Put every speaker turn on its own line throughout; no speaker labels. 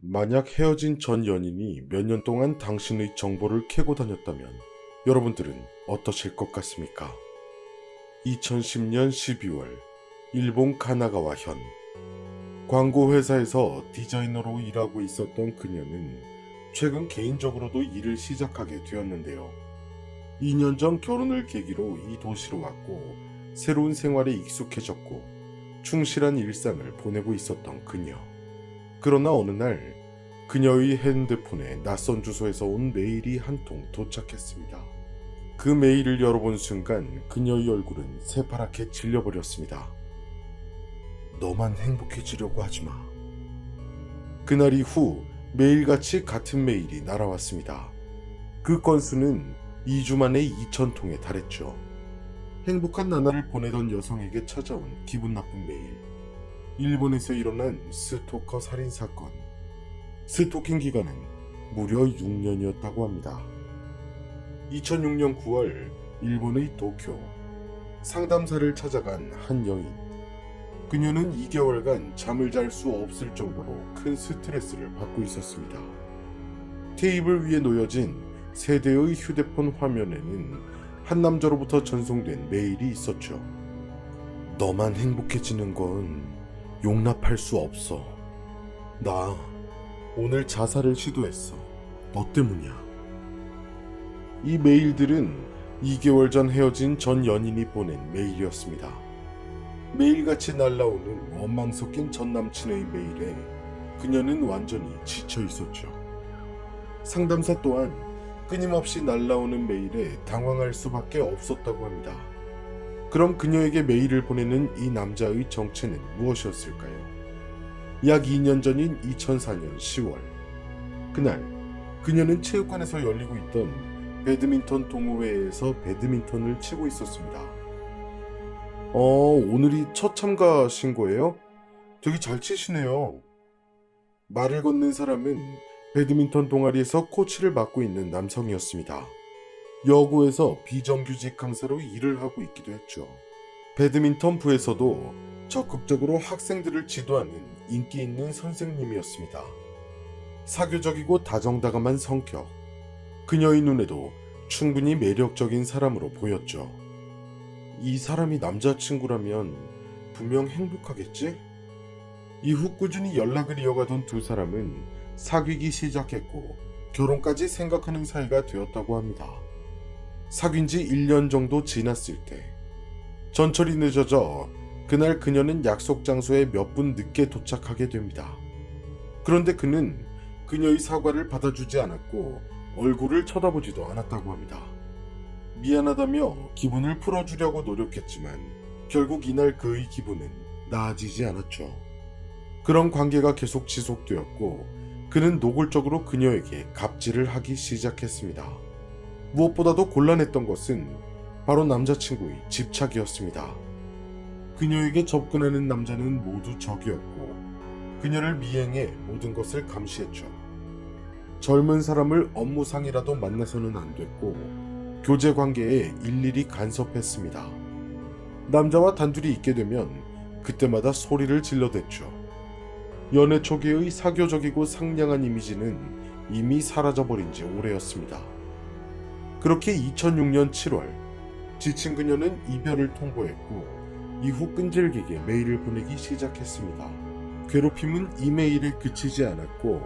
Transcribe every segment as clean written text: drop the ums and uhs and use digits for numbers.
만약 헤어진 전 연인이 몇 년 동안 당신의 정보를 캐고 다녔다면 여러분들은 어떠실 것 같습니까? 2010년 12월 일본 가나가와 현 광고 회사에서 디자이너로 일하고 있었던 그녀는 최근 개인적으로도 일을 시작하게 되었는데요. 2년 전 결혼을 계기로 이 도시로 왔고 새로운 생활에 익숙해졌고 충실한 일상을 보내고 있었던 그녀. 그러나 어느 날 그녀의 핸드폰에 낯선 주소에서 온 메일이 한 통 도착했습니다. 그 메일을 열어본 순간 그녀의 얼굴은 새파랗게 질려버렸습니다. 너만 행복해지려고 하지마. 그날 이후 매일같이 같은 메일이 날아왔습니다. 그 건수는 2주 만에 2,000통에 달했죠. 행복한 나날을 보내던 여성에게 찾아온 기분 나쁜 메일. 일본에서 일어난 스토커 살인 사건. 스토킹 기간은 무려 6년이었다고 합니다. 2006년 9월 일본의 도쿄. 상담사를 찾아간 한 여인. 그녀는 2개월간 잠을 잘 수 없을 정도로 큰 스트레스를 받고 있었습니다. 테이블 위에 놓여진 세 대의 휴대폰 화면에는 한 남자로부터 전송된 메일이 있었죠. 너만 행복해지는 건 용납할 수 없어. 나 오늘 자살을 시도했어. 너 때문이야. 이 메일들은 2개월 전 헤어진 전 연인이 보낸 메일이었습니다. 매일같이 날라오는 원망 섞인 전 남친의 메일에 그녀는 완전히 지쳐 있었죠. 상담사 또한 끊임없이 날라오는 메일에 당황할 수밖에 없었다고 합니다. 그럼 그녀에게 메일을 보내는 이 남자의 정체는 무엇이었을까요? 약 2년 전인 2004년 10월. 그날 그녀는 체육관에서 열리고 있던 배드민턴 동호회에서 배드민턴을 치고 있었습니다. 오늘이 첫 참가신 거예요? 되게 잘 치시네요. 말을 건넨 사람은 배드민턴 동아리에서 코치를 맡고 있는 남성이었습니다. 여고에서 비정규직 강사로 일을 하고 있기도 했죠. 배드민턴 부에서도 적극적으로 학생들을 지도하는 인기 있는 선생님이었습니다. 사교적이고 다정다감한 성격. 그녀의 눈에도 충분히 매력적인 사람으로 보였죠. 이 사람이 남자친구라면 분명 행복하겠지? 이후 꾸준히 연락을 이어가던 두 사람은 사귀기 시작했고 결혼까지 생각하는 사이가 되었다고 합니다. 사귄 지 1년 정도 지났을 때 전철이 늦어져 그날 그녀는 약속 장소에 몇 분 늦게 도착하게 됩니다. 그런데 그는 그녀의 사과를 받아주지 않았고 얼굴을 쳐다보지도 않았다고 합니다. 미안하다며 기분을 풀어주려고 노력했지만 결국 이날 그의 기분은 나아지지 않았죠. 그런 관계가 계속 지속되었고 그는 노골적으로 그녀에게 갑질을 하기 시작했습니다. 무엇보다도 곤란했던 것은 바로 남자친구의 집착이었습니다. 그녀에게 접근하는 남자는 모두 적이었고 그녀를 미행해 모든 것을 감시했죠. 젊은 사람을 업무상이라도 만나서는 안 됐고 교제 관계에 일일이 간섭했습니다. 남자와 단둘이 있게 되면 그때마다 소리를 질러댔죠. 연애 초기의 사교적이고 상냥한 이미지는 이미 사라져버린 지 오래였습니다. 그렇게 2006년 7월 지친 그녀는 이별을 통보했고 이후 끈질기게 메일을 보내기 시작했습니다. 괴롭힘은 이메일에 그치지 않았고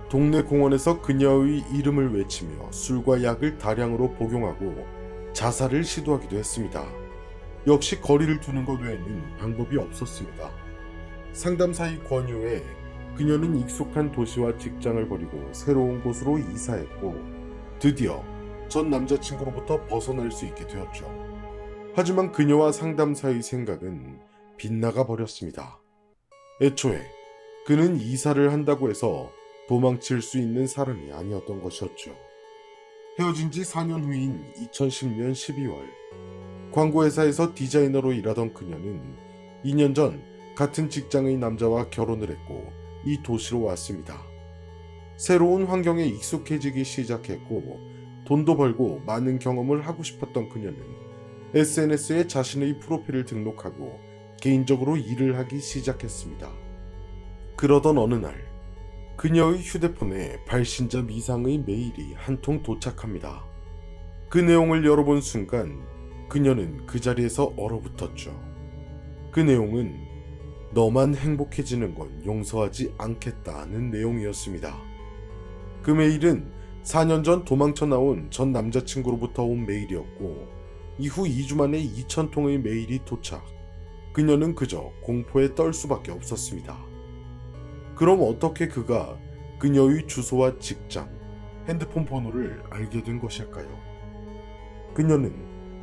동네 공원에서 그녀의 이름을 외치며 술과 약을 다량으로 복용하고 자살을 시도하기도 했습니다. 역시 거리를 두는 것 외에는 방법이 없었습니다. 상담사의 권유에 그녀는 익숙한 도시와 직장을 버리고 새로운 곳으로 이사했고 드디어 전 남자친구로부터 벗어날 수 있게 되었죠. 하지만 그녀와 상담사의 생각은 빗나가 버렸습니다. 애초에 그는 이사를 한다고 해서 도망칠 수 있는 사람이 아니었던 것이었죠. 헤어진 지 4년 후인 2010년 12월 광고회사에서 디자이너로 일하던 그녀는 2년 전 같은 직장의 남자와 결혼을 했고 이 도시로 왔습니다. 새로운 환경에 익숙해지기 시작했고 돈도 벌고 많은 경험을 하고 싶었던 그녀는 SNS에 자신의 프로필을 등록하고 개인적으로 일을 하기 시작했습니다. 그러던 어느 날 그녀의 휴대폰에 발신자 미상의 메일이 한 통 도착합니다. 그 내용을 열어본 순간 그녀는 그 자리에서 얼어붙었죠. 그 내용은 너만 행복해지는 건 용서하지 않겠다는 내용이었습니다. 그 메일은 4년 전 도망쳐 나온 전 남자친구로부터 온 메일이었고 이후 2주 만에 2,000통의 메일이 도착. 그녀는 그저 공포에 떨 수밖에 없었습니다. 그럼 어떻게 그가 그녀의 주소와 직장, 핸드폰 번호를 알게 된 것일까요? 그녀는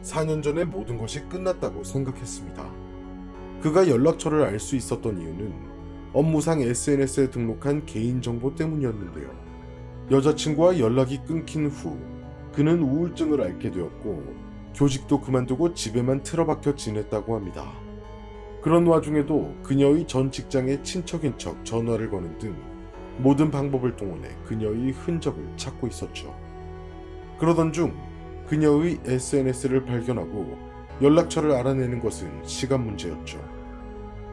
4년 전에 모든 것이 끝났다고 생각했습니다. 그가 연락처를 알 수 있었던 이유는 업무상 SNS에 등록한 개인정보 때문이었는데요. 여자친구와 연락이 끊긴 후 그는 우울증을 앓게 되었고 교직도 그만두고 집에만 틀어박혀 지냈다고 합니다. 그런 와중에도 그녀의 전 직장의 친척인 척 전화를 거는 등 모든 방법을 동원해 그녀의 흔적을 찾고 있었죠. 그러던 중 그녀의 SNS를 발견하고 연락처를 알아내는 것은 시간 문제였죠.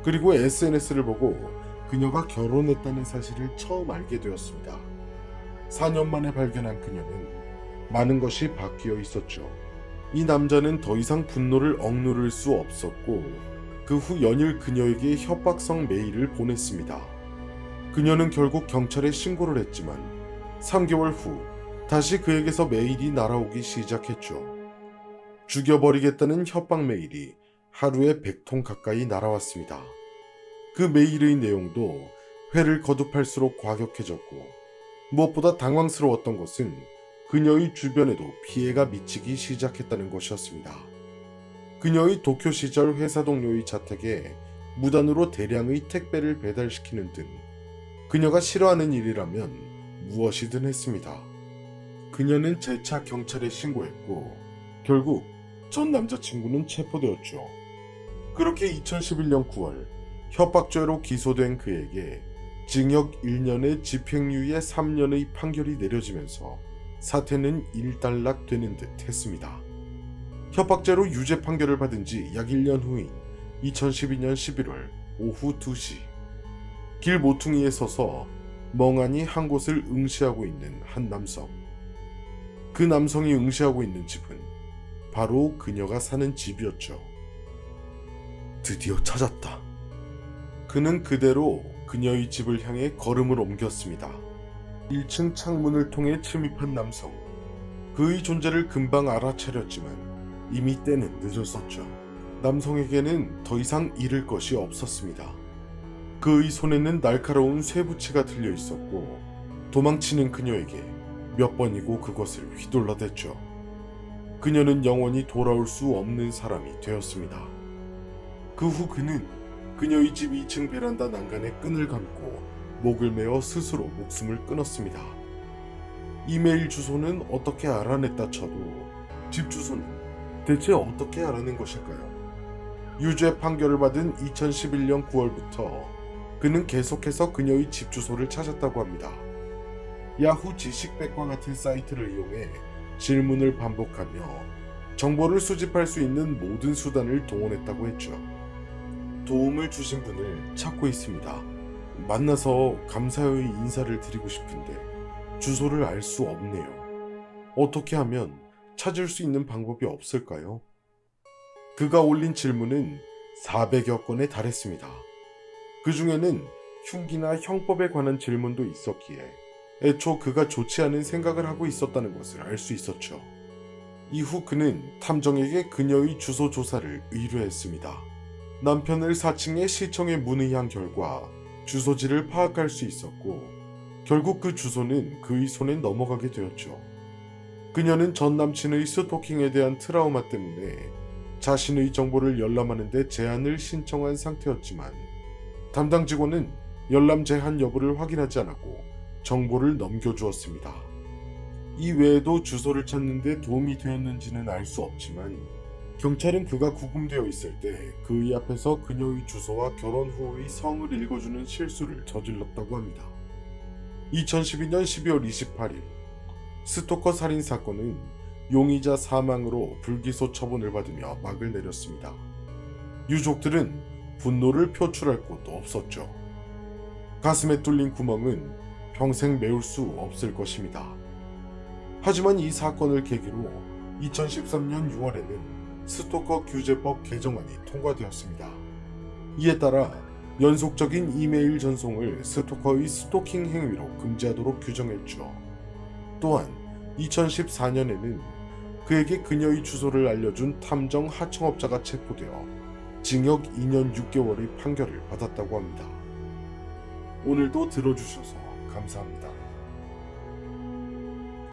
그리고 SNS를 보고 그녀가 결혼했다는 사실을 처음 알게 되었습니다. 4년 만에 발견한 그녀는 많은 것이 바뀌어 있었죠. 이 남자는 더 이상 분노를 억누를 수 없었고 그 후 연일 그녀에게 협박성 메일을 보냈습니다. 그녀는 결국 경찰에 신고를 했지만 3개월 후 다시 그에게서 메일이 날아오기 시작했죠. 죽여버리겠다는 협박 메일이 하루에 100통 가까이 날아왔습니다. 그 메일의 내용도 회를 거듭할수록 과격해졌고 무엇보다 당황스러웠던 것은 그녀의 주변에도 피해가 미치기 시작했다는 것이었습니다. 그녀의 도쿄 시절 회사 동료의 자택에 무단으로 대량의 택배를 배달시키는 등 그녀가 싫어하는 일이라면 무엇이든 했습니다. 그녀는 재차 경찰에 신고했고 결국 전 남자친구는 체포되었죠. 그렇게 2011년 9월 협박죄로 기소된 그에게 징역 1년에 집행유예 3년의 판결이 내려지면서 사태는 일단락되는 듯 했습니다. 협박죄로 유죄 판결을 받은 지 약 1년 후인 2012년 11월 오후 2시 길 모퉁이에 서서 멍하니 한 곳을 응시하고 있는 한 남성. 그 남성이 응시하고 있는 집은 바로 그녀가 사는 집이었죠. 드디어 찾았다. 그는 그대로 그녀의 집을 향해 걸음을 옮겼습니다. 1층 창문을 통해 침입한 남성. 그의 존재를 금방 알아차렸지만 이미 때는 늦었었죠. 남성에게는 더 이상 잃을 것이 없었습니다. 그의 손에는 날카로운 쇠붙이가 들려 있었고 도망치는 그녀에게 몇 번이고 그것을 휘둘러댔죠. 그녀는 영원히 돌아올 수 없는 사람이 되었습니다. 그 후 그는 그녀의 집 2층 베란다 난간에 끈을 감고 목을 메어 스스로 목숨을 끊었습니다. 이메일 주소는 어떻게 알아냈다 쳐도 집 주소는 대체 어떻게 알아낸 것일까요? 유죄 판결을 받은 2011년 9월부터 그는 계속해서 그녀의 집 주소를 찾았다고 합니다. 야후 지식백과 같은 사이트를 이용해 질문을 반복하며 정보를 수집할 수 있는 모든 수단을 동원했다고 했죠. 도움을 주신 분을 찾고 있습니다. 만나서 감사의 인사를 드리고 싶은데 주소를 알 수 없네요. 어떻게 하면 찾을 수 있는 방법이 없을까요? 그가 올린 질문은 400여 건에 달했습니다. 그 중에는 흉기나 형법에 관한 질문도 있었기에 애초 그가 좋지 않은 생각을 하고 있었다는 것을 알 수 있었죠. 이후 그는 탐정에게 그녀의 주소 조사를 의뢰했습니다. 남편을 4층의 시청에 문의한 결과 주소지를 파악할 수 있었고 결국 그 주소는 그의 손에 넘어가게 되었죠. 그녀는 전 남친의 스토킹에 대한 트라우마 때문에 자신의 정보를 열람하는 데 제한을 신청한 상태였지만 담당 직원은 열람 제한 여부를 확인하지 않았고 정보를 넘겨주었습니다. 이 외에도 주소를 찾는 데 도움이 되었는지는 알 수 없지만 경찰은 그가 구금되어 있을 때 그의 앞에서 그녀의 주소와 결혼 후의 성을 읽어주는 실수를 저질렀다고 합니다. 2012년 12월 28일 스토커 살인 사건은 용의자 사망으로 불기소 처분을 받으며 막을 내렸습니다. 유족들은 분노를 표출할 곳도 없었죠. 가슴에 뚫린 구멍은 평생 메울 수 없을 것입니다. 하지만 이 사건을 계기로 2013년 6월에는 스토커 규제법 개정안이 통과되었습니다. 이에 따라 연속적인 이메일 전송을 스토커의 스토킹 행위로 금지하도록 규정했죠. 또한 2014년에는 그에게 그녀의 주소를 알려준 탐정 하청업자가 체포되어 징역 2년 6개월의 판결을 받았다고 합니다. 오늘도 들어주셔서 감사합니다.